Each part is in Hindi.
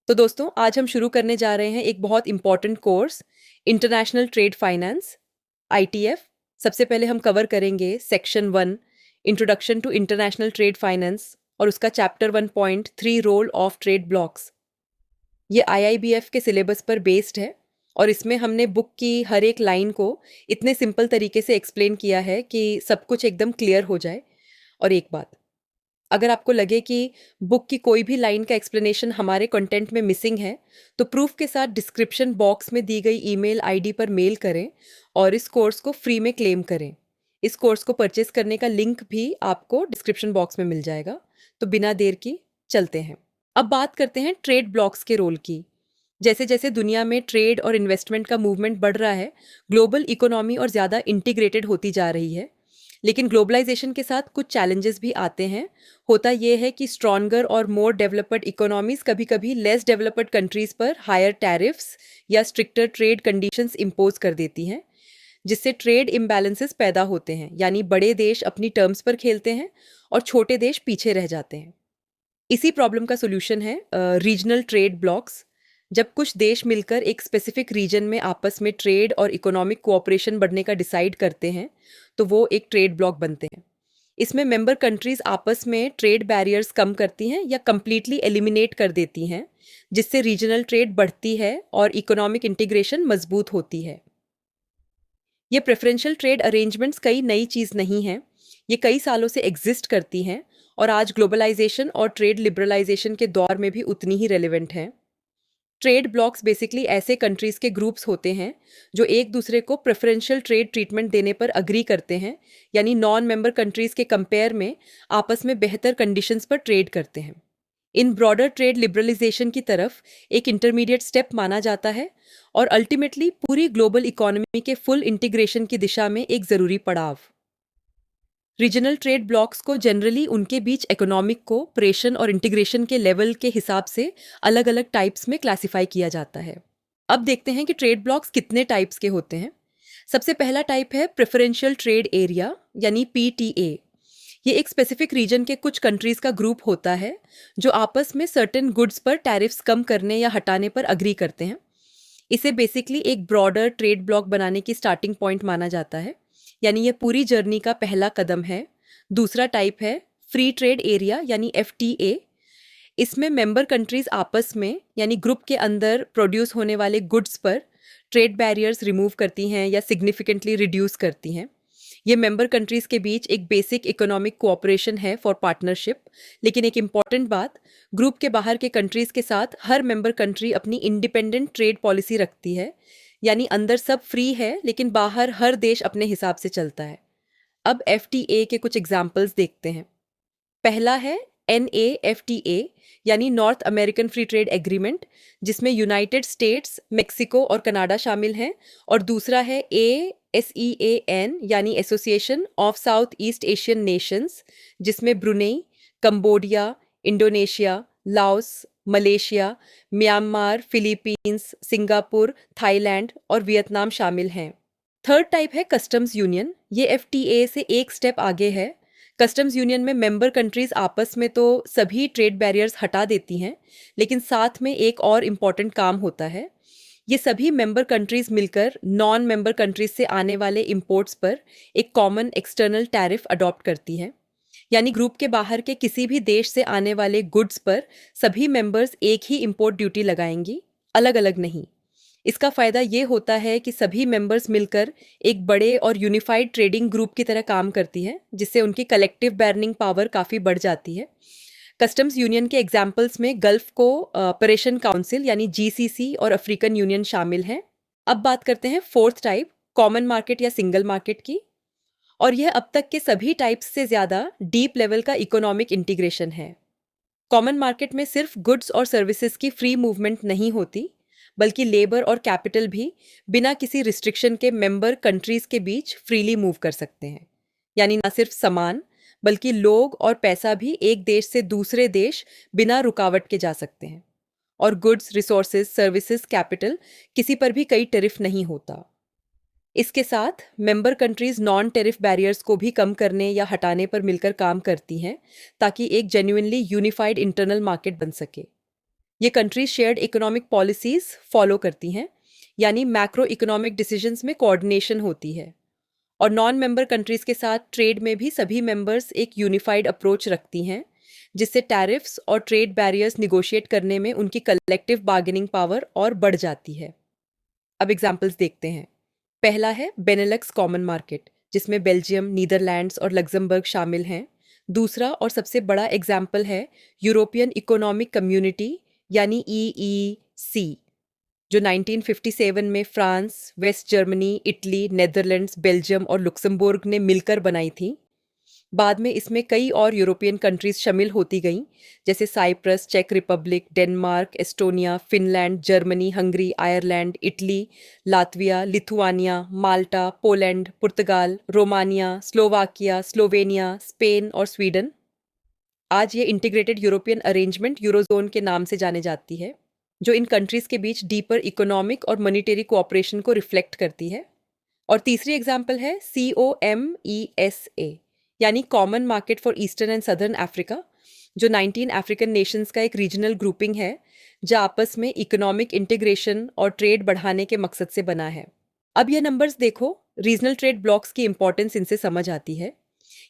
तो दोस्तों आज हम शुरू करने जा रहे हैं एक बहुत important course, international trade finance, ITF. सबसे पहले हम कवर करेंगे section 1, introduction to international trade finance, और उसका chapter 1.3, role of trade blocs. ये आईआईबीएफ के सिलेबस पर बेस्ड है और इसमें हमने बुक की हर एक लाइन को इतने सिंपल तरीके से एक्सप्लेन किया है कि सब कुछ एकदम क्लियर हो जाए। और एक बात, अगर आपको लगे कि बुक की कोई भी लाइन का एक्सप्लेनेशन हमारे कंटेंट में मिसिंग है, तो प्रूफ के साथ डिस्क्रिप्शन बॉक्स में दी गई ईमेल आईडी पर मेल करें और इस कोर्स को फ्री में क्लेम करें। इस कोर्स को परचेस करने का लिंक भी आपको डिस्क्रिप्शन बॉक्स में मिल जाएगा। तो बिना देर की चलते हैं। अब बात करते हैं ट्रेड ब्लॉक्स के रोल की। जैसे जैसे दुनिया में ट्रेड और इन्वेस्टमेंट का मूवमेंट बढ़ रहा है, ग्लोबल इकोनॉमी और ज़्यादा इंटीग्रेटेड होती जा रही है। लेकिन ग्लोबलाइजेशन के साथ कुछ चैलेंजेस भी आते हैं। होता यह है कि स्ट्रॉन्गर और मोर डेवलप्ड इकोनॉमीज कभी कभी लेस डेवलप्ड कंट्रीज पर हायर टैरिफ्स या स्ट्रिक्टर ट्रेड कंडीशंस इम्पोज कर देती हैं, जिससे ट्रेड इम्बैलेंसेस पैदा होते हैं। यानी बड़े देश अपनी टर्म्स पर खेलते हैं और छोटे देश पीछे रह जाते हैं। इसी प्रॉब्लम का सोल्यूशन है रीजनल ट्रेड ब्लॉक्स। जब कुछ देश मिलकर एक स्पेसिफिक रीजन में आपस में ट्रेड और इकोनॉमिक कोऑपरेशन बढ़ने का डिसाइड करते हैं, तो वो एक ट्रेड ब्लॉक बनते हैं। इसमें मेंबर कंट्रीज आपस में ट्रेड बैरियर्स कम करती हैं या कंप्लीटली एलिमिनेट कर देती हैं, जिससे रीजनल ट्रेड बढ़ती है और इकोनॉमिक इंटीग्रेशन मजबूत होती है। ये प्रेफरेंशियल ट्रेड अरेंजमेंट्स कई नई चीज़ नहीं है, ये कई सालों से एग्जिस्ट करती हैं और आज ग्लोबलाइजेशन और ट्रेड लिबरलाइजेशन के दौर में भी उतनी ही रेलिवेंट हैं। ट्रेड ब्लॉक्स बेसिकली ऐसे कंट्रीज़ के ग्रुप्स होते हैं जो एक दूसरे को प्रेफरेंशियल ट्रेड ट्रीटमेंट देने पर अग्री करते हैं, यानी नॉन मेंबर कंट्रीज़ के कंपेयर में आपस में बेहतर कंडीशंस पर ट्रेड करते हैं। इन ब्रॉडर ट्रेड लिबरलाइजेशन की तरफ एक इंटरमीडिएट स्टेप माना जाता है और अल्टीमेटली पूरी ग्लोबल इकोनॉमी के फुल इंटीग्रेशन की दिशा में एक ज़रूरी पड़ाव। रीजनल ट्रेड ब्लॉक्स को जनरली उनके बीच इकोनॉमिक कोऑपरेशन और इंटीग्रेशन के लेवल के हिसाब से अलग अलग टाइप्स में क्लासिफाई किया जाता है। अब देखते हैं कि ट्रेड ब्लॉक्स कितने टाइप्स के होते हैं। सबसे पहला टाइप है प्रेफरेंशियल ट्रेड एरिया, यानी पीटीए। ये एक स्पेसिफिक रीजन के कुछ कंट्रीज का ग्रुप होता है जो आपस में सर्टेन गुड्स पर टैरिफ्स कम करने या हटाने पर अग्री करते हैं। इसे बेसिकली एक ब्रॉडर ट्रेड ब्लॉक बनाने की स्टार्टिंग पॉइंट माना जाता है, यानी ये पूरी जर्नी का पहला कदम है। दूसरा टाइप है फ्री ट्रेड एरिया, यानी एफटीए। इसमें मेंबर कंट्रीज आपस में यानी ग्रुप के अंदर प्रोड्यूस होने वाले गुड्स पर ट्रेड बैरियर्स रिमूव करती हैं या सिग्निफिकेंटली रिड्यूस करती हैं। ये मेंबर कंट्रीज के बीच एक बेसिक इकोनॉमिक कोऑपरेशन है फॉर पार्टनरशिप। लेकिन एक इम्पॉर्टेंट बात, ग्रुप के बाहर के कंट्रीज के साथ हर मेंबर कंट्री अपनी इंडिपेंडेंट ट्रेड पॉलिसी रखती है, यानी अंदर सब फ्री है लेकिन बाहर हर देश अपने हिसाब से चलता है। अब एफटीए के कुछ एग्जाम्पल्स देखते हैं। पहला है NAFTA, यानी North American Free Trade Agreement, जिसमें यूनाइटेड स्टेट्स, मेक्सिको और कनाडा शामिल हैं। और दूसरा है ASEAN, यानी Association of South East Asian Nations, जिसमें Brunei, Cambodia, Indonesia, Laos, Malaysia, Myanmar, Philippines, Singapore, Thailand और वियतनाम शामिल हैं। थर्ड टाइप है कस्टम्स यूनियन। ये एफटीए से एक स्टेप आगे है। कस्टम्स यूनियन में मेंबर कंट्रीज आपस में तो सभी ट्रेड बैरियर्स हटा देती हैं, लेकिन साथ में एक और इम्पॉर्टेंट काम होता है। ये सभी मेंबर कंट्रीज मिलकर नॉन मेंबर कंट्रीज से आने वाले इंपोर्ट्स पर एक कॉमन एक्सटर्नल टैरिफ अडॉप्ट करती हैं। यानी ग्रुप के बाहर के किसी भी देश से आने वाले गुड्स पर सभी मेंबर्स एक ही इंपोर्ट ड्यूटी लगाएंगी, अलग अलग नहीं। इसका फ़ायदा ये होता है कि सभी मेंबर्स मिलकर एक बड़े और यूनिफाइड ट्रेडिंग ग्रुप की तरह काम करती है, जिससे उनकी कलेक्टिव बार्गेनिंग पावर काफ़ी बढ़ जाती है। कस्टम्स यूनियन के एग्जाम्पल्स में गल्फ को ऑपरेशन काउंसिल यानी GCC और अफ्रीकन यूनियन शामिल हैं। अब बात करते हैं फोर्थ टाइप, कॉमन मार्केट या सिंगल मार्केट की। और यह अब तक के सभी टाइप्स से ज़्यादा डीप लेवल का इकोनॉमिक इंटीग्रेशन है। कॉमन मार्केट में सिर्फ गुड्स और सर्विसेज की फ्री मूवमेंट नहीं होती, बल्कि लेबर और कैपिटल भी बिना किसी रिस्ट्रिक्शन के मेंबर कंट्रीज के बीच फ्रीली मूव कर सकते हैं। यानी ना सिर्फ सामान, बल्कि लोग और पैसा भी एक देश से दूसरे देश बिना रुकावट के जा सकते हैं। और गुड्स, रिसोर्सेज, सर्विसेज, कैपिटल, किसी पर भी कई टैरिफ नहीं होता। इसके साथ member countries non tariff barriers को भी कम करने या हटाने पर मिलकर काम करती हैं, ताकि एक जेन्युइनली यूनिफाइड इंटरनल मार्केट बन सके। ये countries shared economic policies follow करती हैं, यानी मैक्रो इकोनॉमिक डिसीजंस में कोऑर्डिनेशन होती है। और नॉन मेंबर कंट्रीज के साथ ट्रेड में भी सभी मेंबर्स एक यूनिफाइड अप्रोच रखती हैं, जिससे टैरिफ्स और ट्रेड बैरियर्स निगोशिएट करने में उनकी कलेक्टिव बार्गेनिंग पावर और बढ़ जाती है। अब एग्जाम्पल्स देखते हैं। पहला है बेनेलक्स कॉमन मार्केट, जिसमें बेल्जियम, नीदरलैंड्स और लग्जमबर्ग शामिल हैं। दूसरा और सबसे बड़ा एग्जाम्पल है यूरोपियन इकोनॉमिक कम्युनिटी यानी EEC, जो 1957 में France, West Germany, Italy, Netherlands, Belgium और लुक्समबर्ग ने मिलकर बनाई थी। बाद में इसमें कई और यूरोपियन कंट्रीज शामिल होती गईं, जैसे साइप्रस, चेक Republic, Denmark, Estonia, Finland, Germany, Hungary, Ireland, Italy, Latvia, Lithuania, Malta, Poland, पुर्तगाल, रोमानिया, स्लोवाकिया, स्लोवेनिया, स्पेन और स्वीडन। आज ये इंटीग्रेटेड यूरोपियन अरेंजमेंट यूरोजोन के नाम से जाने जाती है, जो इन कंट्रीज के बीच डीपर इकोनॉमिक और मॉनिटरी कोऑपरेशन को रिफ्लेक्ट करती है। और तीसरी एग्जाम्पल है COMESA, यानी common market for eastern and southern Africa, जो 19 अफ्रीकन नेशंस का एक रीजनल ग्रुपिंग है, जो आपस में इकोनॉमिक इंटीग्रेशन और ट्रेड बढ़ाने के मकसद से बना है। अब ये नंबर्स देखो, रीजनल ट्रेड ब्लॉक्स की इंपॉर्टेंस इनसे समझ आती है।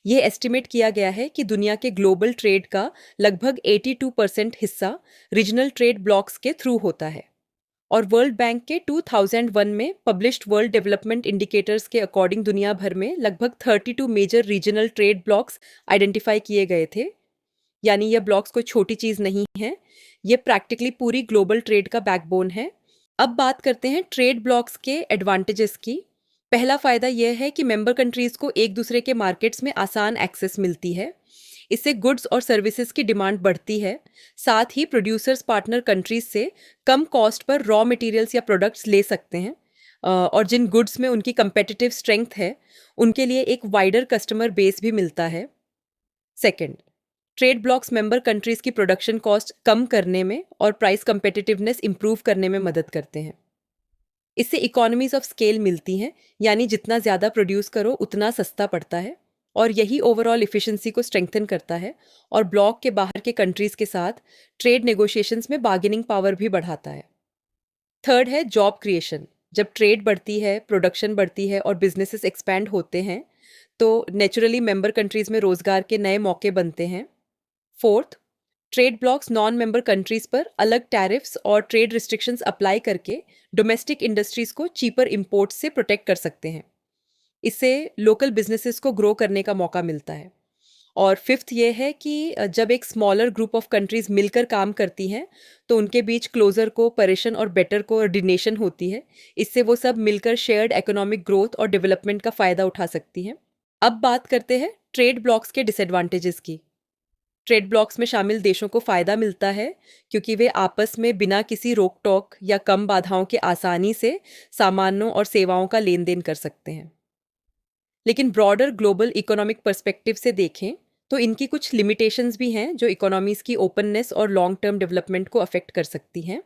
ये एस्टिमेट किया गया है कि दुनिया के ग्लोबल ट्रेड का लगभग 82% हिस्सा रीजनल ट्रेड ब्लॉक्स के थ्रू होता है। और वर्ल्ड बैंक के 2001 में पब्लिश्ड वर्ल्ड डेवलपमेंट इंडिकेटर्स के अकॉर्डिंग दुनिया भर में लगभग 32 major regional trade blocs identify किए गए थे। यानी ये ब्लॉक्स कोई छोटी चीज़ नहीं है, ये प्रैक्टिकली पूरी ग्लोबल ट्रेड का बैकबोन है। अब बात करते हैं ट्रेड ब्लॉक्स के एडवांटेजेस की। पहला फ़ायदा यह है कि मेंबर कंट्रीज़ को एक दूसरे के मार्केट्स में आसान एक्सेस मिलती है। इससे गुड्स और सर्विसेज की डिमांड बढ़ती है। साथ ही प्रोड्यूसर्स पार्टनर कंट्रीज से कम कॉस्ट पर रॉ मटेरियल्स या प्रोडक्ट्स ले सकते हैं, और जिन गुड्स में उनकी कंपेटिटिव स्ट्रेंथ है उनके लिए एक वाइडर कस्टमर बेस भी मिलता है। Second, trade blocks member countries की प्रोडक्शन कॉस्ट कम करने में और प्राइस कंपेटिटिवनेस इंप्रूव करने में मदद करते हैं। इससे इकोनॉमीज ऑफ स्केल मिलती हैं, यानी जितना ज़्यादा प्रोड्यूस करो उतना सस्ता पड़ता है, और यही ओवरऑल इफ़िशिएंसी को स्ट्रेंथन करता है और ब्लॉक के बाहर के कंट्रीज़ के साथ ट्रेड नेगोशिएशंस में बार्गेनिंग पावर भी बढ़ाता है। थर्ड है जॉब क्रिएशन। जब ट्रेड बढ़ती है, प्रोडक्शन बढ़ती है और बिजनेसेस एक्सपैंड होते हैं, तो नेचुरली मेंबर कंट्रीज़ में रोज़गार के नए मौके बनते हैं। Fourth, trade blocks non member countries पर अलग टैरिफ्स और ट्रेड रिस्ट्रिक्शंस अप्लाई करके डोमेस्टिक इंडस्ट्रीज़ को चीपर इंपोर्ट्स से प्रोटेक्ट कर सकते हैं। इससे लोकल बिजनेसेस को ग्रो करने का मौका मिलता है। और फिफ्थ ये है कि जब एक स्मॉलर ग्रुप ऑफ कंट्रीज़ मिलकर काम करती हैं, तो उनके बीच क्लोजर कोऑपरेशन और बेटर कोऑर्डिनेशन होती है। इससे वो सब मिलकर शेयर्ड इकोनॉमिक ग्रोथ और डेवलपमेंट का फ़ायदा उठा सकती हैं। अब बात करते हैं ट्रेड ब्लॉक्स के डिसएडवांटेजेस की। ट्रेड ब्लॉक्स में शामिल देशों को फ़ायदा मिलता है क्योंकि वे आपस में बिना किसी रोक टोक या कम बाधाओं के आसानी से सामानों और सेवाओं का लेन देन कर सकते हैं। लेकिन ब्रॉडर ग्लोबल इकोनॉमिक पर्सपेक्टिव से देखें तो इनकी कुछ लिमिटेशंस भी हैं जो इकोनॉमीज़ की ओपननेस और लॉन्ग टर्म डेवलपमेंट को अफेक्ट कर सकती हैं।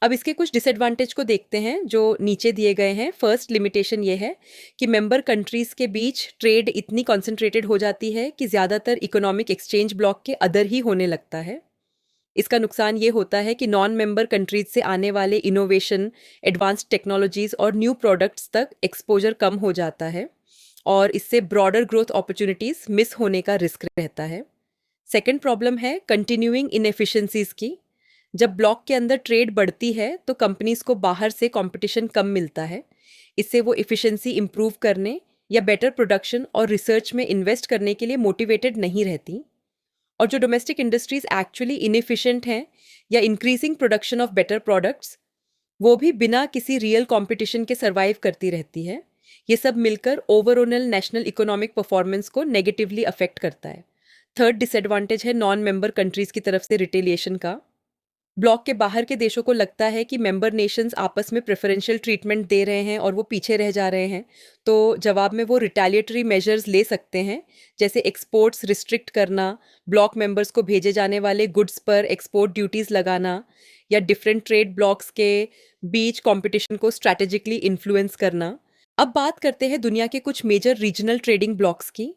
अब इसके कुछ डिसएडवांटेज को देखते हैं जो नीचे दिए गए हैं। फर्स्ट लिमिटेशन ये है कि मेंबर कंट्रीज़ के बीच ट्रेड इतनी कॉन्सेंट्रेटेड हो जाती है कि ज़्यादातर इकोनॉमिक एक्सचेंज ब्लॉक के अदर ही होने लगता है। इसका नुकसान ये होता है कि नॉन मेंबर कंट्रीज से आने वाले इनोवेशन, एडवांस्ड टेक्नोलॉजीज़ और न्यू प्रोडक्ट्स तक एक्सपोजर कम हो जाता है, और इससे ब्रॉडर ग्रोथ अपॉर्चुनिटीज़ मिस होने का रिस्क रहता है। सेकंड प्रॉब्लम है कंटिन्यूइंग इनएफिशिएंसीज की। जब ब्लॉक के अंदर ट्रेड बढ़ती है तो कंपनीज को बाहर से कंपटीशन कम मिलता है। इससे वो इफ़िशिएंसी इंप्रूव करने या बेटर प्रोडक्शन और रिसर्च में इन्वेस्ट करने के लिए मोटिवेटेड नहीं रहती। और जो डोमेस्टिक इंडस्ट्रीज एक्चुअली इनएफिशिएंट हैं या increasing production of better products, वो भी बिना किसी रियल कंपटीशन के सर्वाइव करती रहती है। ये सब मिलकर ओवरऑल नेशनल इकोनॉमिक परफॉर्मेंस को नेगेटिवली अफेक्ट करता है। थर्ड डिसएडवांटेज है नॉन मेंबर कंट्रीज की तरफ से रिटेलिएशन का। ब्लॉक के बाहर के देशों को लगता है कि मेंबर नेशंस आपस में प्रेफरेंशियल ट्रीटमेंट दे रहे हैं और वो पीछे रह जा रहे हैं, तो जवाब में वो रिटेलिएटरी मेजर्स ले सकते हैं, जैसे एक्सपोर्ट्स रिस्ट्रिक्ट करना, ब्लॉक मेंबर्स को भेजे जाने वाले गुड्स पर एक्सपोर्ट ड्यूटीज़ लगाना, या डिफरेंट ट्रेड ब्लॉक्स के बीच कंपटीशन को स्ट्रैटेजिकली इन्फ्लुएंस करना। अब बात करते हैं दुनिया के कुछ मेजर रीजनल ट्रेडिंग ब्लॉक्स की।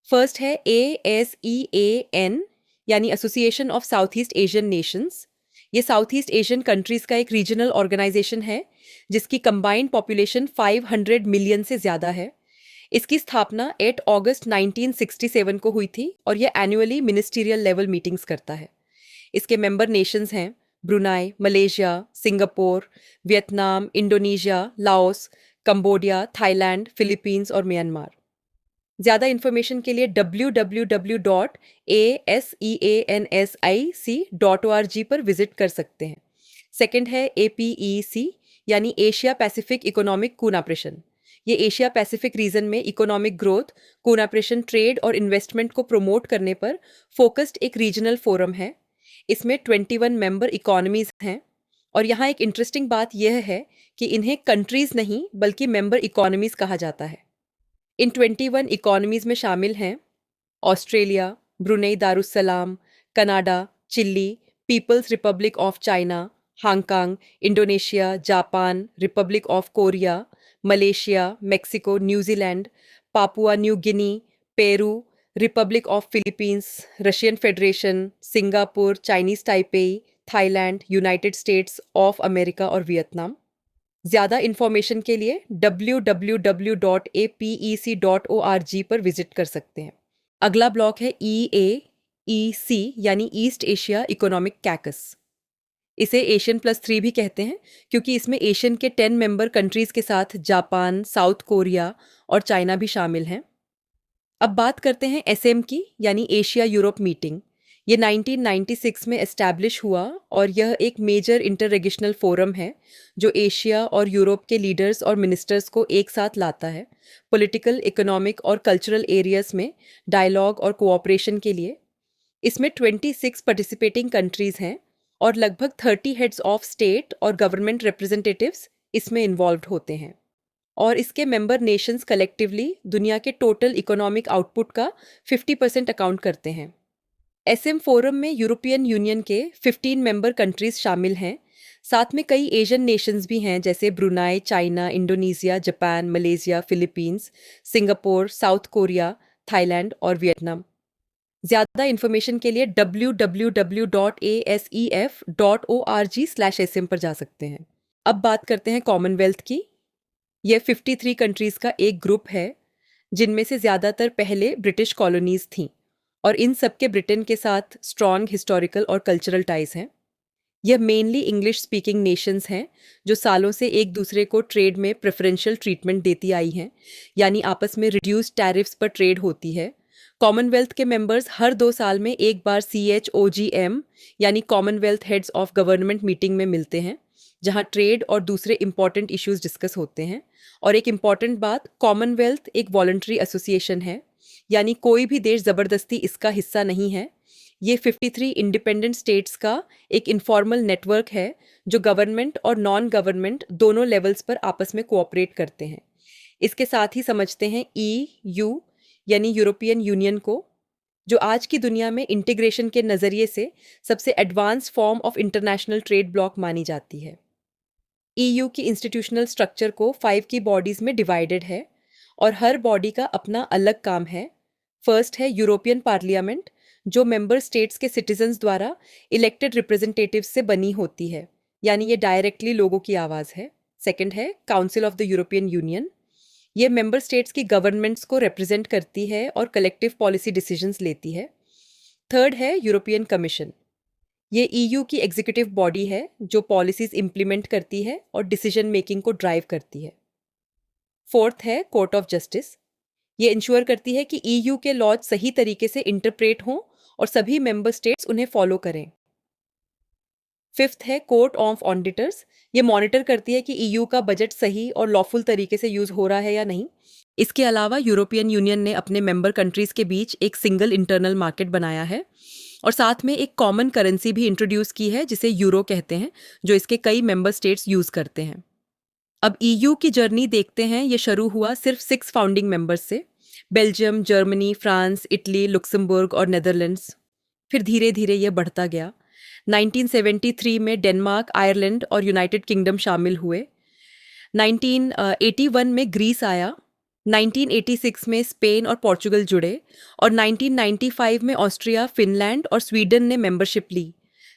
फर्स्ट है ASEAN, यानी Association of South East Asian Nations. ये साउथ ईस्ट एशियन कंट्रीज़ का एक रीजनल ऑर्गेनाइजेशन है जिसकी कंबाइंड पॉपुलेशन 500 मिलियन से ज़्यादा है। इसकी स्थापना 8 अगस्त 1967 को हुई थी और ये एनुअली मिनिस्टीरियल लेवल मीटिंग्स करता है। इसके मेंबर नेशंस हैं Brunei, Malaysia, Singapore, Vietnam, Indonesia, Laos, Cambodia, Thailand, Philippines और म्यांमार। ज़्यादा इन्फॉर्मेशन के लिए www.aseansic.org पर विजिट कर सकते हैं। सेकंड है APEC यानी एशिया पैसिफिक इकोनॉमिक कोऑपरेशन। ये एशिया पैसिफिक रीजन में इकोनॉमिक ग्रोथ, कोऑपरेशन, ट्रेड और इन्वेस्टमेंट को प्रमोट करने पर फोकस्ड एक रीजनल फोरम है। इसमें 21 मेंबर इकोनॉमीज हैं और यहाँ एक इंटरेस्टिंग बात यह है कि इन्हें कंट्रीज नहीं बल्कि मेंबर इकोनॉमीज कहा जाता है। इन 21 इकोनॉमीज में शामिल हैं Australia, Brunei Darussalam, Canada, Chile, People's Republic of China, Hong Kong, Indonesia, Japan, Republic of Korea, Malaysia, Mexico, New Zealand, Papua New Guinea, Peru, Republic of Philippines, Russian Federation, Singapore, Chinese Taipei, Thailand, United States of America और वियतनाम। ज़्यादा इन्फॉर्मेशन के लिए www.apec.org पर विजिट कर सकते हैं। अगला ब्लॉक है EAEC यानी ईस्ट एशिया इकोनॉमिक कैकस। इसे एशियन+3 भी कहते हैं क्योंकि इसमें एशियन के 10 मेंबर कंट्रीज़ के साथ जापान, साउथ कोरिया और चाइना भी शामिल हैं। अब बात करते हैं SM की यानी एशिया यूरोप मीटिंग। ये 1996 में एस्टैब्लिश हुआ और यह एक मेजर इंटर रीजनल फोरम है जो एशिया और यूरोप के लीडर्स और मिनिस्टर्स को एक साथ लाता है पॉलिटिकल, इकोनॉमिक और कल्चरल एरियाज में डायलॉग और कोऑपरेशन के लिए। इसमें 26 पार्टिसिपेटिंग कंट्रीज़ हैं और लगभग 30 हेड्स ऑफ स्टेट और गवर्नमेंट रिप्रेजेंटेटिव्स इसमें इन्वॉल्व होते हैं और इसके मेंबर नेशंस कलेक्टिवली दुनिया के टोटल इकोनॉमिक आउटपुट का 50% अकाउंट करते हैं। SM फोरम में यूरोपियन यूनियन के 15 मेंबर कंट्रीज शामिल हैं। साथ में कई एशियन नेशंस भी हैं जैसे Brunei, China, Indonesia, Japan, Malaysia, Philippines, Singapore, south Korea, Thailand और वियतनाम। ज़्यादा इन्फॉर्मेशन के लिए www.asef.org/sm पर जा सकते हैं। अब बात करते हैं कॉमनवेल्थ की। यह 53 कंट्रीज़ का एक ग्रुप है जिनमें से ज़्यादातर पहले ब्रिटिश कॉलोनीज़ थीं और इन सब के ब्रिटेन के साथ स्ट्रॉन्ग हिस्टोरिकल और कल्चरल टाइज हैं। यह मेनली इंग्लिश स्पीकिंग नेशंस हैं जो सालों से एक दूसरे को ट्रेड में प्रेफरेंशियल ट्रीटमेंट देती आई हैं, यानी आपस में रिड्यूस्ड टैरिफ्स पर ट्रेड होती है। कॉमनवेल्थ के मेंबर्स हर 2 साल में एक बार CHOGM यानी Commonwealth heads of government meeting में मिलते हैं जहां ट्रेड और दूसरे इंपॉर्टेंट इश्यूज डिस्कस होते हैं। और एक इम्पॉर्टेंट बात, कॉमनवेल्थ एक वॉलंटरी एसोसिएशन है यानी कोई भी देश ज़बरदस्ती इसका हिस्सा नहीं है। ये 53 इंडिपेंडेंट स्टेट्स का एक इनफॉर्मल नेटवर्क है जो गवर्नमेंट और नॉन गवर्नमेंट दोनों लेवल्स पर आपस में कोऑपरेट करते हैं। इसके साथ ही समझते हैं EU यानी यूरोपियन यूनियन को, जो आज की दुनिया में इंटीग्रेशन के नज़रिए से सबसे advance form of international trade block मानी जाती है। EU की इंस्टीट्यूशनल स्ट्रक्चर को 5 की बॉडीज़ में डिवाइडेड है और हर बॉडी का अपना अलग काम है। फर्स्ट है यूरोपियन पार्लियामेंट जो मेंबर स्टेट्स के सिटीजन्स द्वारा इलेक्टेड रिप्रेजेंटेटिव्स से बनी होती है, यानी ये डायरेक्टली लोगों की आवाज़ है। सेकंड है council of the European union. ये मेंबर स्टेट्स की गवर्नमेंट्स को रिप्रेजेंट करती है और कलेक्टिव पॉलिसी डिसीजंस लेती है। थर्ड है यूरोपियन कमीशन। ये EU की एग्जीक्यूटिव बॉडी है जो पॉलिसीज इम्प्लीमेंट करती है और डिसीजन मेकिंग को ड्राइव करती है। फोर्थ है कोर्ट ऑफ जस्टिस। ये इंश्योर करती है कि EU के लॉज सही तरीके से इंटरप्रेट हों और सभी मेंबर स्टेट्स उन्हें फॉलो करें। फिफ्थ है कोर्ट ऑफ ऑडिटर्स। ये मॉनिटर करती है कि EU का बजट सही और लॉफुल तरीके से यूज हो रहा है या नहीं। इसके अलावा यूरोपियन यूनियन ने अपने मेंबर कंट्रीज के बीच एक सिंगल इंटरनल मार्केट बनाया है और साथ में एक कॉमन करेंसी भी इंट्रोड्यूस की है जिसे यूरो कहते हैं, जो इसके कई मेंबर स्टेट्स यूज करते हैं। अब EU की जर्नी देखते हैं। ये शुरू हुआ सिर्फ 6 फाउंडिंग मेंबर्स से, Belgium, Germany, France, Italy, Luxembourg और नेदरलैंड्स। फिर धीरे धीरे ये बढ़ता गया। 1973 में डेनमार्क, आयरलैंड और यूनाइटेड किंगडम शामिल हुए। 1981 में ग्रीस आया। 1986 में स्पेन और पोर्चुगल जुड़े और 1995 में ऑस्ट्रिया, फिनलैंड और स्वीडन ने मेंबरशिप ली।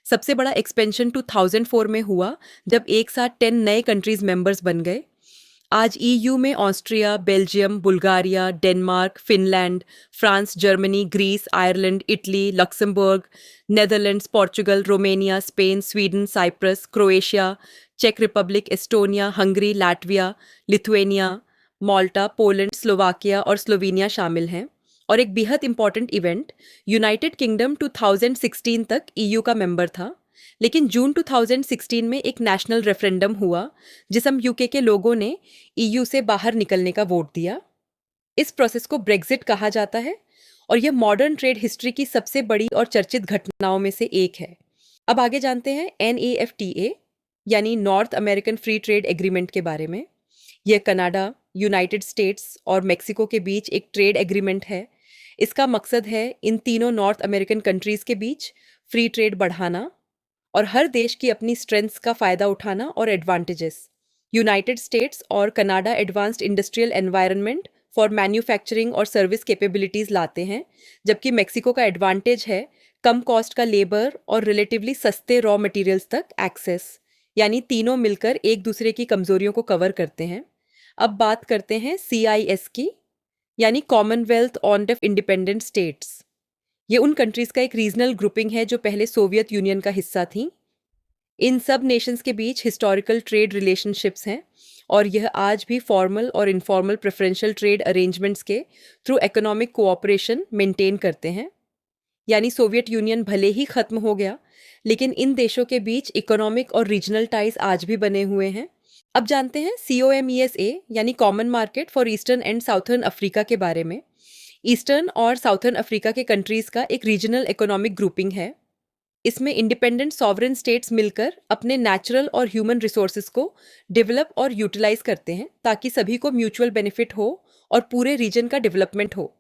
सबसे बड़ा एक्सपेंशन 2004 में हुआ जब एक साथ 10 नए कंट्रीज मेंबर्स बन गए। आज ईयू में Austria, Belgium, Bulgaria, Denmark, Finland, France, Germany, Greece, Ireland, Italy, Luxembourg, Netherlands, Portugal, Romania, Spain, Sweden, Cyprus, Croatia, चेक Republic, Estonia, Hungary, Latvia, Lithuania, Malta, Poland, Slovakia और स्लोवेनिया शामिल हैं। और एक बेहद इंपॉर्टेंट इवेंट, यूनाइटेड किंगडम 2016 तक ईयू का मेंबर था, लेकिन जून 2016 में एक नेशनल रेफरेंडम हुआ जिसम यूके के लोगों ने ईयू से बाहर निकलने का वोट दिया। इस प्रोसेस को ब्रेक्जिट कहा जाता है और यह मॉडर्न ट्रेड हिस्ट्री की सबसे बड़ी और चर्चित घटनाओं में से एक है। अब आगे जानते हैं NAFTA यानी North American Free Trade agreement के बारे में। यह कनाडा, यूनाइटेड स्टेट्स और मेक्सिको के बीच एक ट्रेड एग्रीमेंट है। इसका मकसद है इन तीनों नॉर्थ अमेरिकन कंट्रीज़ के बीच फ्री ट्रेड बढ़ाना और हर देश की अपनी स्ट्रेंथ्स का फ़ायदा उठाना और एडवांटेजेस। यूनाइटेड स्टेट्स और Canada advanced industrial environment for manufacturing और सर्विस कैपेबिलिटीज़ लाते हैं, जबकि मेक्सिको का एडवांटेज है कम कॉस्ट का लेबर और रिलेटिवली सस्ते रॉ मटेरियल्स तक एक्सेस। यानी तीनों मिलकर एक दूसरे की कमजोरियों को कवर करते हैं। अब बात करते हैं CIS की, यानी कॉमनवेल्थ ऑफ इंडिपेंडेंट स्टेट्स। ये उन कंट्रीज़ का एक रीजनल ग्रुपिंग है जो पहले सोवियत यूनियन का हिस्सा थी। इन सब नेशंस के बीच हिस्टोरिकल ट्रेड रिलेशनशिप्स हैं और यह आज भी फॉर्मल और इनफॉर्मल प्रेफरेंशियल ट्रेड अरेंजमेंट्स के थ्रू इकोनॉमिक कोऑपरेशन मेंटेन करते हैं। यानी सोवियत यूनियन भले ही ख़त्म हो गया, लेकिन इन देशों के बीच इकोनॉमिक और रीजनल टाइज आज भी बने हुए हैं। अब जानते हैं COMESA यानी common market for eastern and southern Africa के बारे में। ईस्टर्न और साउथर्न अफ्रीका के कंट्रीज़ का एक रीजनल इकोनॉमिक ग्रुपिंग है। इसमें इंडिपेंडेंट सॉवरेन स्टेट्स मिलकर अपने नेचुरल और ह्यूमन रिसोर्सेज को डेवलप और यूटिलाइज करते हैं ताकि सभी को म्यूचुअल बेनिफिट हो और पूरे रीजन का डेवलपमेंट हो।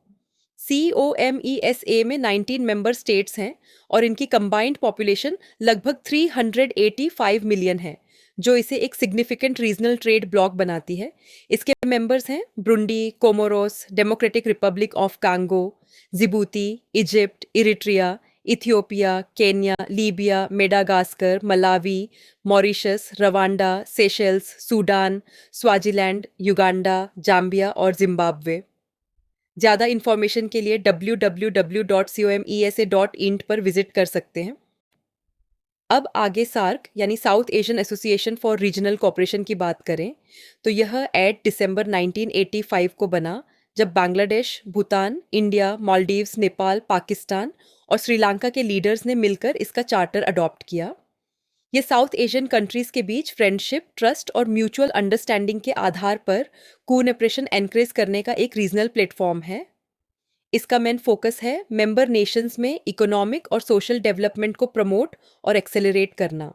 COMESA में 19 मेंबर स्टेट्स हैं और इनकी कंबाइंड पॉपुलेशन लगभग 385 मिलियन है, जो इसे एक सिग्निफिकेंट रीजनल ट्रेड ब्लॉक बनाती है। इसके मेंबर्स हैं Burundi, Comoros, Democratic Republic of Congo, Djibouti, Egypt, Eritrea, Ethiopia, Kenya, Libya, Madagascar, Malawi, Mauritius, Rwanda, Seychelles, Sudan, Swaziland, Uganda, Zambia और जिम्बाब्वे। ज़्यादा इन्फॉर्मेशन के लिए www.comesa.int पर विजिट कर सकते हैं। अब आगे सार्क यानी south Asian association for regional cooperation की बात करें तो यह 8 दिसंबर 1985 को बना, जब बांग्लादेश, भूटान, इंडिया, मालदीव्स, नेपाल, पाकिस्तान और श्रीलंका के लीडर्स ने मिलकर इसका चार्टर अडॉप्ट किया। ये साउथ एशियन कंट्रीज़ के बीच फ्रेंडशिप, ट्रस्ट और म्यूचुअल अंडरस्टैंडिंग के आधार पर कोऑपरेशन एनकरेज करने का एक रीजनल प्लेटफॉर्म है। इसका मेन फोकस है मेंबर नेशंस में इकोनॉमिक और सोशल डेवलपमेंट को प्रमोट और एक्सेलरेट करना।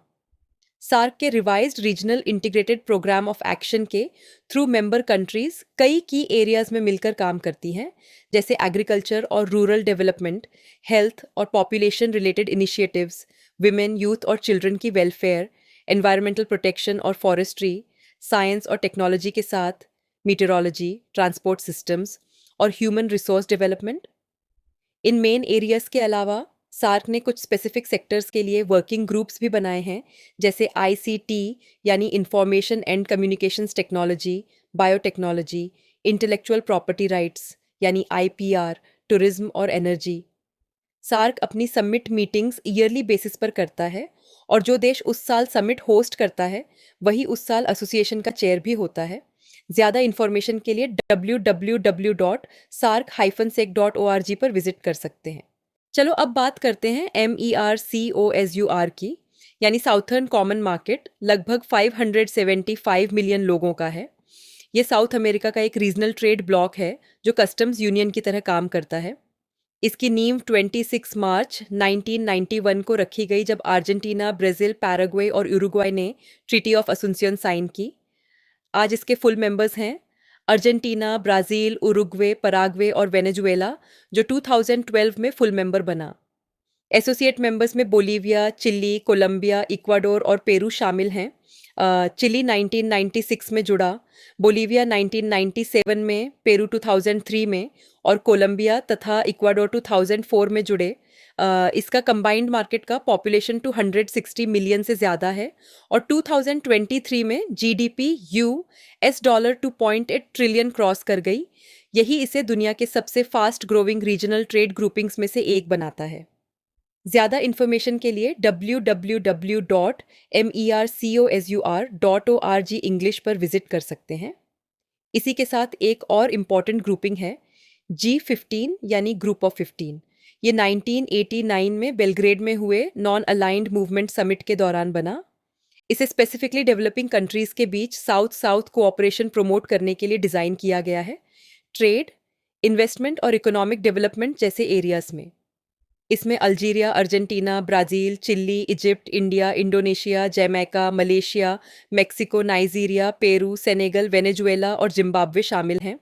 सार्क के revised regional integrated programme of action के थ्रू मेंबर कंट्रीज कई की एरियाज में मिलकर काम करती हैं, जैसे एग्रीकल्चर और रूरल डेवलपमेंट, हेल्थ और population related initiatives, women, youth और चिल्ड्रन की वेलफेयर, एनवायरमेंटल प्रोटेक्शन और फॉरेस्ट्री, साइंस और टेक्नोलॉजी के साथ मीटरोलॉजी, ट्रांसपोर्ट सिस्टम्स और ह्यूमन रिसोर्स डेवलपमेंट। इन मेन एरियाज के अलावा सार्क ने कुछ स्पेसिफिक सेक्टर्स के लिए वर्किंग ग्रुप्स भी बनाए हैं, जैसे ICT यानी information and communications technology, biotechnology, intellectual property rights यानी IPR, टूरिज्म और एनर्जी। सार्क अपनी समिट मीटिंग्स ईयरली बेसिस पर करता है और जो देश उस साल समिट होस्ट करता है वही उस साल एसोसिएशन का चेयर भी होता है। ज़्यादा इन्फॉर्मेशन के लिए www.sarc-sec.org पर विजिट कर सकते हैं। चलो अब बात करते हैं MERCOSUR की, यानी साउथर्न कॉमन मार्केट लगभग 575 मिलियन लोगों का है। ये साउथ अमेरिका का एक रीजनल ट्रेड ब्लॉक है जो कस्टम्स यूनियन की तरह काम करता है। इसकी नींव 26 मार्च 1991 को रखी गई जब अर्जेंटीना, ब्राज़ील, पैराग्वे और उरुग्वाय ने ट्रीटी ऑफ असुंसियोन साइन की। आज इसके फुल मेंबर्स हैं अर्जेंटीना, ब्राज़ील, उरुग्वे, पराग्वे और वेनेजुएला, जो 2012 में फुल मेंबर बना। एसोसिएट मेंबर्स में बोलीविया, चिली, कोलंबिया, इक्वाडोर और पेरू शामिल हैं। चिली 1996 में जुड़ा, बोलीविया 1997 में, पेरू 2003 में और कोलंबिया तथा इक्वाडोर 2004 में जुड़े। इसका कंबाइंड मार्केट का पॉपुलेशन 260 मिलियन से ज़्यादा है और 2023 में GDP US dollar 2.8 trillion cross कर गई। यही इसे दुनिया के सबसे fast growing regional trade groupings में से एक बनाता है। ज़्यादा इन्फॉर्मेशन के लिए www.mercosur.org इंग्लिश पर विजिट कर सकते हैं। इसी के साथ एक और इम्पॉर्टेंट ग्रुपिंग है G15 यानी ग्रुप ऑफ 15। ये 1989 में बेलग्रेड में हुए नॉन अलाइंड मूवमेंट समिट के दौरान बना। इसे स्पेसिफिकली डेवलपिंग कंट्रीज के बीच साउथ साउथ कोऑपरेशन प्रमोट करने के लिए डिज़ाइन किया गया है, ट्रेड, इन्वेस्टमेंट और इकोनॉमिक डेवलपमेंट जैसे एरियाज में। इसमें Algeria, Argentina, Brazil, Chile, Egypt, India, Indonesia, Jamaica, Malaysia, Mexico, Nigeria, Peru, Senegal, Venezuela और जिम्बाब्वे शामिल हैं।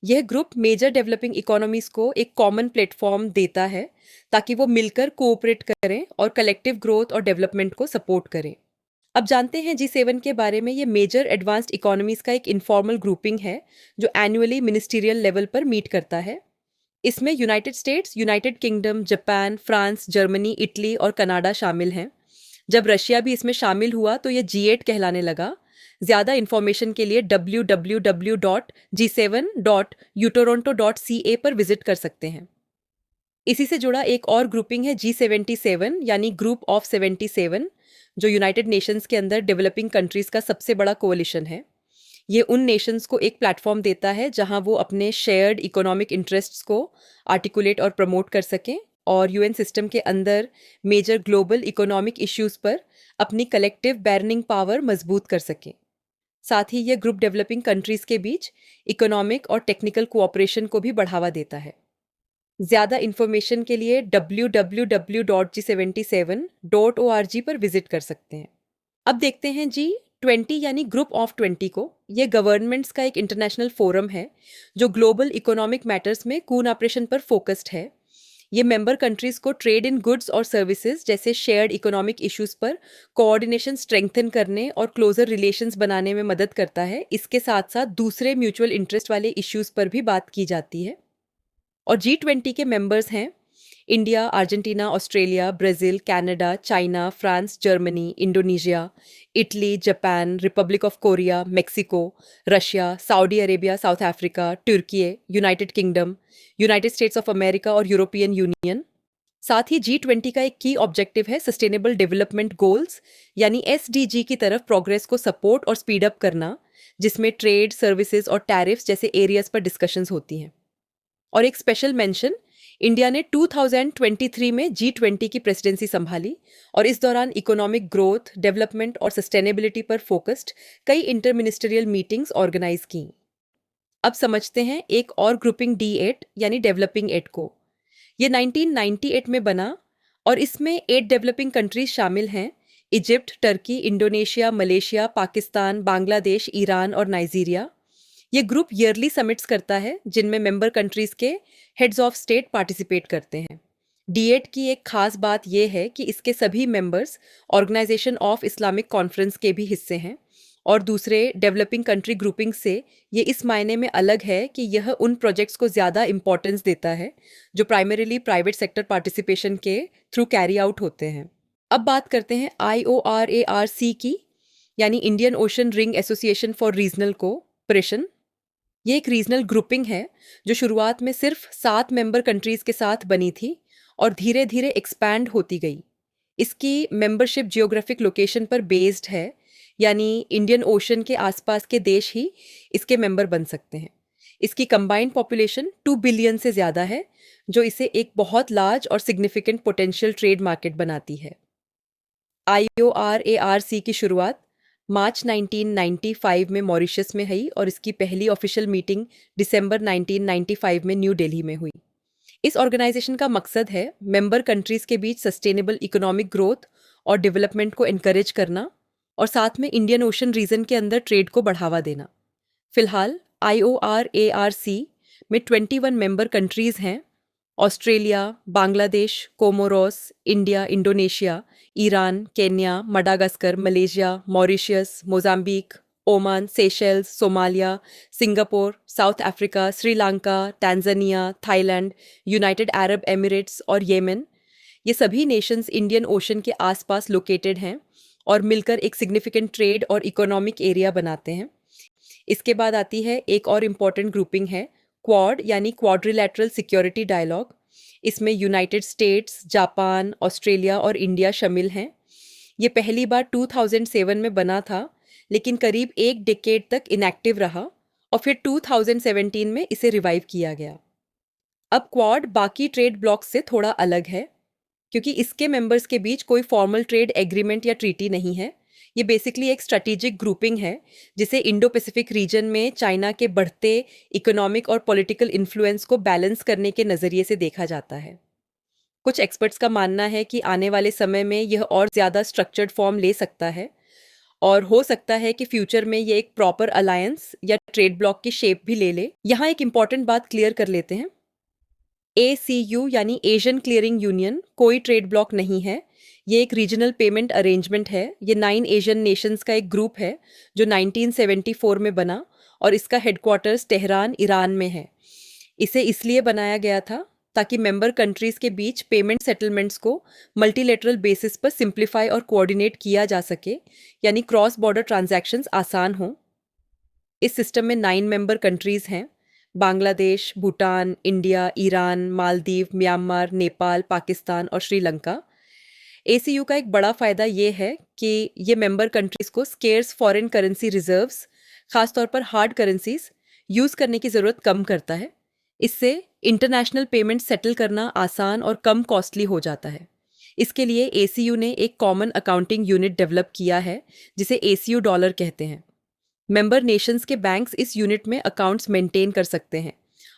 यह ग्रुप मेजर डेवलपिंग इकोनॉमीज़ को एक कॉमन प्लेटफॉर्म देता है ताकि वो मिलकर कोऑपरेट करें और कलेक्टिव ग्रोथ और डेवलपमेंट को सपोर्ट करें। अब जानते हैं G7 के बारे में। ये मेजर एडवांस्ड इकोनॉमीज़ का एक इनफॉर्मल ग्रुपिंग है जो एनुअली मिनिस्टीरियल लेवल पर मीट करता है। इसमें United states, United kingdom, Japan, France, Germany, Italy और कनाडा शामिल हैं। जब रशिया भी इसमें शामिल हुआ तो ये G8 कहलाने लगा। ज़्यादा इन्फॉर्मेशन के लिए www.g7.utoronto.ca पर विजिट कर सकते हैं। इसी से जुड़ा एक और ग्रुपिंग है G77 यानी ग्रुप ऑफ 77, जो यूनाइटेड नेशंस के अंदर डेवलपिंग कंट्रीज़ का सबसे बड़ा कोalition है। ये उन नेशंस को एक प्लेटफॉर्म देता है जहां वो अपने शेयर्ड इकोनॉमिक इंटरेस्ट्स को आर्टिकुलेट और प्रमोट कर सकें और यूएन सिस्टम के अंदर मेजर ग्लोबल इकोनॉमिक इश्यूज पर अपनी कलेक्टिव बैर्निंग पावर मजबूत कर सकें। साथ ही यह ग्रुप डेवलपिंग कंट्रीज के बीच इकोनॉमिक और टेक्निकल कोऑपरेशन को भी बढ़ावा देता है। ज़्यादा इन्फॉर्मेशन के लिए www.g77.org पर विजिट कर सकते हैं। अब देखते हैं G20 यानी ग्रुप ऑफ 20 को। यह गवर्नमेंट्स का एक इंटरनेशनल फोरम है जो ग्लोबल इकोनॉमिक मैटर्स में कोऑपरेशन पर फोकस्ड है। ये मेंबर कंट्रीज को ट्रेड इन गुड्स और सर्विसेज जैसे शेयर्ड इकोनॉमिक इश्यूज पर कोऑर्डिनेशन स्ट्रेंथन करने और क्लोजर रिलेशंस बनाने में मदद करता है। इसके साथ साथ दूसरे म्यूचुअल इंटरेस्ट वाले इश्यूज पर भी बात की जाती है। और G20 के मेंबर्स हैं India, Argentina, Australia, Brazil, Canada, China, France, Germany, Indonesia, Italy, Japan, Republic of Korea, Mexico, Russia, Saudi Arabia, South Africa, Turkey, United Kingdom, United States of America और यूरोपियन यूनियन। साथ ही G20 का एक की ऑब्जेक्टिव है सस्टेनेबल डेवलपमेंट गोल्स यानी SDG की तरफ प्रोग्रेस को सपोर्ट और स्पीड अप करना, जिसमें ट्रेड, सर्विसेज और टैरिफ्स जैसे एरियाज पर डिस्कशंस होती हैं। और एक स्पेशल मेंशन, इंडिया ने 2023 में G20 की प्रेसिडेंसी संभाली और इस दौरान इकोनॉमिक ग्रोथ, डेवलपमेंट और सस्टेनेबिलिटी पर फोकस्ड कई इंटरमिनिस्ट्रियल मीटिंग्स ऑर्गेनाइज की। अब समझते हैं एक और ग्रुपिंग D8 यानी डेवलपिंग 8 को। ये 1998 में बना और इसमें 8 डेवलपिंग कंट्रीज शामिल हैं: Egypt, Turkey, Indonesia, Malaysia, Pakistan, Bangladesh, Iran और नाइजीरिया। ये ग्रुप ईयरली समिट्स करता है जिनमें मेंबर कंट्रीज के हेड्स ऑफ स्टेट पार्टिसिपेट करते हैं। D8 की एक खास बात यह है कि इसके सभी members Organisation of Islamic Conference के भी हिस्से हैं और दूसरे डेवलपिंग कंट्री ग्रुपिंग से ये इस मायने में अलग है कि यह उन प्रोजेक्ट्स को ज़्यादा इंपॉर्टेंस देता है जो प्राइमरीली प्राइवेट सेक्टर पार्टिसिपेशन के थ्रू कैरी आउट होते हैं। अब बात करते हैं IORARC की, यानी Indian ocean ring association for regional cooperation. ये एक रीजनल ग्रुपिंग है जो शुरुआत में सिर्फ 7 मेंबर कंट्रीज़ के साथ बनी थी और धीरे धीरे एक्सपैंड होती गई। इसकी मेंबरशिप जियोग्राफिक लोकेशन पर बेस्ड है, यानी इंडियन ओशन के आसपास के देश ही इसके मेंबर बन सकते हैं। इसकी कंबाइंड पॉपुलेशन 2 बिलियन से ज़्यादा है, जो इसे एक बहुत लार्ज और सिग्निफिकेंट पोटेंशियल ट्रेड मार्केट बनाती है। IORARC की शुरुआत मार्च 1995 में मॉरिशस में हुई और इसकी पहली ऑफिशियल मीटिंग दिसंबर 1995 में न्यू दिल्ली में हुई। इस ऑर्गेनाइजेशन का मकसद है मेंबर कंट्रीज़ के बीच सस्टेनेबल इकोनॉमिक ग्रोथ और डेवलपमेंट को इनकरेज करना और साथ में इंडियन ओशन रीजन के अंदर ट्रेड को बढ़ावा देना। फिलहाल IORARC में 21 मेंबर कंट्रीज़ हैं: Australia, Bangladesh, Comoros, India, Indonesia, Iran, Kenya, Madagascar, Malaysia, Mauritius, Mozambique, Oman, Seychelles, Somalia, Singapore, south Africa, Sri Lanka, Tanzania, Thailand, United Arab Emirates और येमेन ये सभी नेशंस इंडियन ओशन के आसपास लोकेटेड हैं और मिलकर एक सिग्निफिकेंट ट्रेड और इकोनॉमिक एरिया बनाते हैं। इसके बाद आती है एक और इम्पॉर्टेंट ग्रुपिंग है क्वाड यानी क्वाड्रिलैटरल सिक्योरिटी डायलॉग। इसमें यूनाइटेड स्टेट्स, जापान, ऑस्ट्रेलिया और इंडिया शामिल हैं। ये पहली बार 2007 में बना था, लेकिन करीब एक डेकेड तक इनएक्टिव रहा और फिर 2017 में इसे रिवाइव किया गया। अब क्वाड बाकी ट्रेड ब्लॉक्स से थोड़ा अलग है, क्योंकि इसके मेंबर्स के बीच कोई फॉर्मल ट्रेड एग्रीमेंट या ट्रीटी नहीं है। ये बेसिकली एक स्ट्रेटेजिक ग्रुपिंग है जिसे इंडो पैसिफिक रीजन में चाइना के बढ़ते इकोनॉमिक और पॉलिटिकल इन्फ्लुएंस को बैलेंस करने के नज़रिए से देखा जाता है। कुछ एक्सपर्ट्स का मानना है कि आने वाले समय में यह और ज़्यादा स्ट्रक्चर्ड फॉर्म ले सकता है और हो सकता है कि फ्यूचर में ये एक प्रॉपर अलायंस या ट्रेड ब्लॉक की शेप भी ले ले। यहाँ एक इम्पॉर्टेंट बात क्लियर कर लेते हैं। ACU यानी एशियन क्लियरिंग यूनियन कोई ट्रेड ब्लॉक नहीं है। ये एक रीजनल पेमेंट अरेंजमेंट है। ये 9 एशियन नेशंस का एक ग्रुप है जो 1974 में बना और इसका हेडक्वार्टर्स तेहरान, ईरान में है। इसे इसलिए बनाया गया था ताकि मेंबर कंट्रीज़ के बीच पेमेंट सेटलमेंट्स को मल्टीलेटरल बेसिस पर सिंप्लीफाई और कोऑर्डिनेट किया जा सके, यानी क्रॉस बॉर्डर ट्रांजैक्शंस आसान हों। इस सिस्टम में 9 मेंबर कंट्रीज़ हैं: Bangladesh, Bhutan, India, Iran, Maldives, Myanmar, Nepal, Pakistan और श्रीलंका। ACU का एक बड़ा फ़ायदा ये है कि ये मेंबर कंट्रीज़ को स्केर्स फॉरेन करेंसी रिजर्व्स, ख़ासतौर पर हार्ड करेंसीज, यूज़ करने की ज़रूरत कम करता है। इससे इंटरनेशनल पेमेंट सेटल करना आसान और कम कॉस्टली हो जाता है। इसके लिए ACU ने एक कॉमन अकाउंटिंग यूनिट डेवलप किया है जिसे ACU डॉलर कहते हैं। मेंबर नेशंस के बैंक्स इस यूनिट में अकाउंट्स मेंटेन कर सकते हैं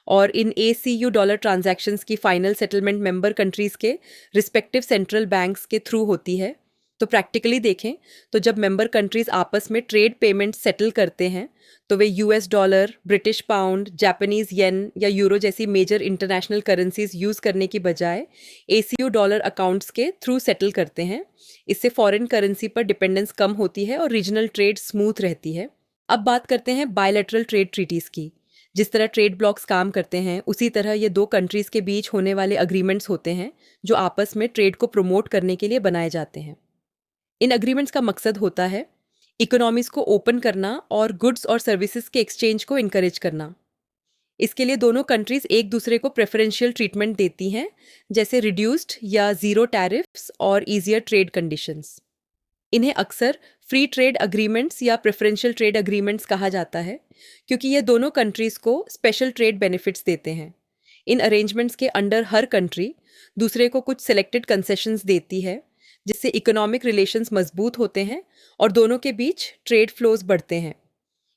और इन ACU डॉलर ट्रांजैक्शंस की फाइनल सेटलमेंट मेंबर कंट्रीज़ के रिस्पेक्टिव सेंट्रल बैंक्स के थ्रू होती है। तो प्रैक्टिकली देखें तो जब मेंबर कंट्रीज़ आपस में ट्रेड पेमेंट सेटल करते हैं तो वे US dollar, British pound, Japanese yen या यूरो जैसी मेजर इंटरनेशनल करेंसीज यूज़ करने की बजाय ACU डॉलर अकाउंट्स के थ्रू सेटल करते हैं। इससे फॉरेन करेंसी पर डिपेंडेंस कम होती है और रीजनल ट्रेड स्मूथ रहती है। अब बात करते हैं बायलैटरल ट्रेड ट्रीटीज़ की। जिस तरह ट्रेड ब्लॉक्स काम करते हैं उसी तरह ये दो कंट्रीज़ के बीच होने वाले अग्रीमेंट्स होते हैं जो आपस में ट्रेड को प्रमोट करने के लिए बनाए जाते हैं। इन अग्रीमेंट्स का मकसद होता है इकोनॉमीज़ को ओपन करना और गुड्स और सर्विसेज के एक्सचेंज को इनकरेज करना। इसके लिए दोनों कंट्रीज़ एक दूसरे को प्रेफरेंशियल ट्रीटमेंट देती हैं, जैसे रिड्यूस्ड या ज़ीरो टैरिफ्स और ईजियर ट्रेड कंडीशंस। इन्हें अक्सर फ्री ट्रेड अग्रीमेंट्स या प्रेफरेंशियल ट्रेड अग्रीमेंट्स कहा जाता है, क्योंकि ये दोनों कंट्रीज़ को स्पेशल ट्रेड बेनिफिट्स देते हैं। इन अरेंजमेंट्स के अंडर हर कंट्री दूसरे को कुछ सिलेक्टेड कंसेशंस देती है, जिससे इकोनॉमिक रिलेशंस मजबूत होते हैं और दोनों के बीच ट्रेड फ्लोज बढ़ते हैं।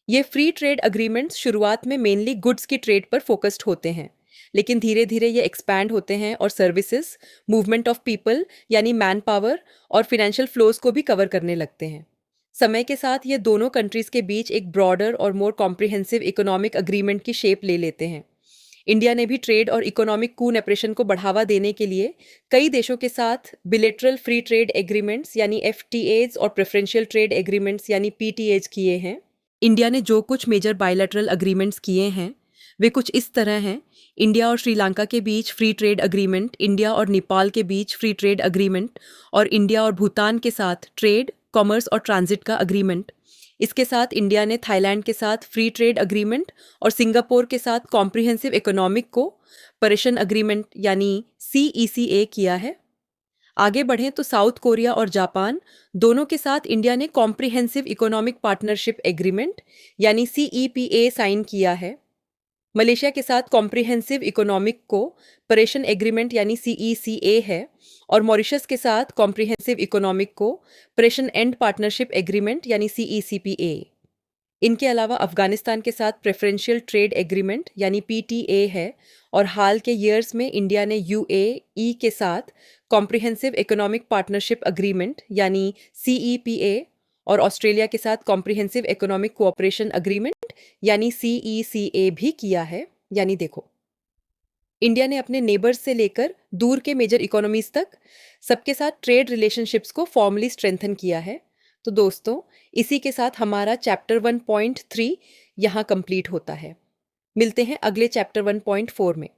ये फ्री ट्रेड अग्रीमेंट्स शुरुआत में मेनली गुड्स की ट्रेड पर फोकस्ड होते हैं, लेकिन धीरे धीरे ये एक्सपैंड होते हैं और सर्विसेज, मूवमेंट ऑफ पीपल यानी मैन पावर और फिनेंशियल फ्लोज को भी कवर करने लगते हैं। समय के साथ ये दोनों कंट्रीज़ के बीच एक ब्रॉडर और मोर कॉम्प्रिहेंसिव इकोनॉमिक अग्रीमेंट की शेप ले लेते हैं। इंडिया ने भी ट्रेड और इकोनॉमिक कूनैपरेशन को बढ़ावा देने के लिए कई देशों के साथ बिलेटरल फ्री ट्रेड एग्रीमेंट्स यानी FTAs और प्रेफरेंशियल ट्रेड एग्रीमेंट्स यानी PTAs किए हैं। इंडिया ने जो कुछ मेजर बायलैटरल अग्रीमेंट्स किए हैं वे कुछ इस तरह हैं: इंडिया और श्रीलंका के बीच फ्री ट्रेड अग्रीमेंट, इंडिया और नेपाल के बीच फ्री ट्रेड अग्रीमेंट और इंडिया और भूटान के साथ ट्रेड, कॉमर्स और ट्रांजिट का अग्रीमेंट। इसके साथ इंडिया ने थाईलैंड के साथ फ्री ट्रेड अग्रीमेंट और सिंगापुर के साथ कॉम्प्रिहेंसिव इकोनॉमिक कोऑपरेशन अग्रीमेंट यानी CECA किया है। आगे बढ़ें तो साउथ कोरिया और जापान दोनों के साथ इंडिया ने कॉम्प्रिहेंसिव इकोनॉमिक पार्टनरशिप एग्रीमेंट यानी CEPA साइन किया है। मलेशिया के साथ कॉम्प्रिहेंसिव इकोनॉमिक कोऑपरेशन एग्रीमेंट यानी CECA है और मॉरिशस के साथ comprehensive economic cooperation and partnership agreement यानी CECPA। इनके अलावा अफगानिस्तान के साथ प्रेफरेंशियल ट्रेड एग्रीमेंट यानी PTA है और हाल के ईयर्स में इंडिया ने UAE के साथ कॉम्प्रिहेंसिव इकोनॉमिक पार्टनरशिप अग्रीमेंट यानी CEPA और ऑस्ट्रेलिया के साथ कॉम्प्रिहेंसिव इकोनॉमिक कोऑपरेशन अग्रीमेंट यानी CECA भी किया है। यानी देखो, इंडिया ने अपने नेबर्स से लेकर दूर के मेजर इकोनॉमीज तक सबके साथ ट्रेड रिलेशनशिप्स को फॉर्मली स्ट्रेंथन किया है। तो दोस्तों, इसी के साथ हमारा चैप्टर 1.3 यहाँ कंप्लीट होता है। मिलते हैं अगले चैप्टर 1.4 में।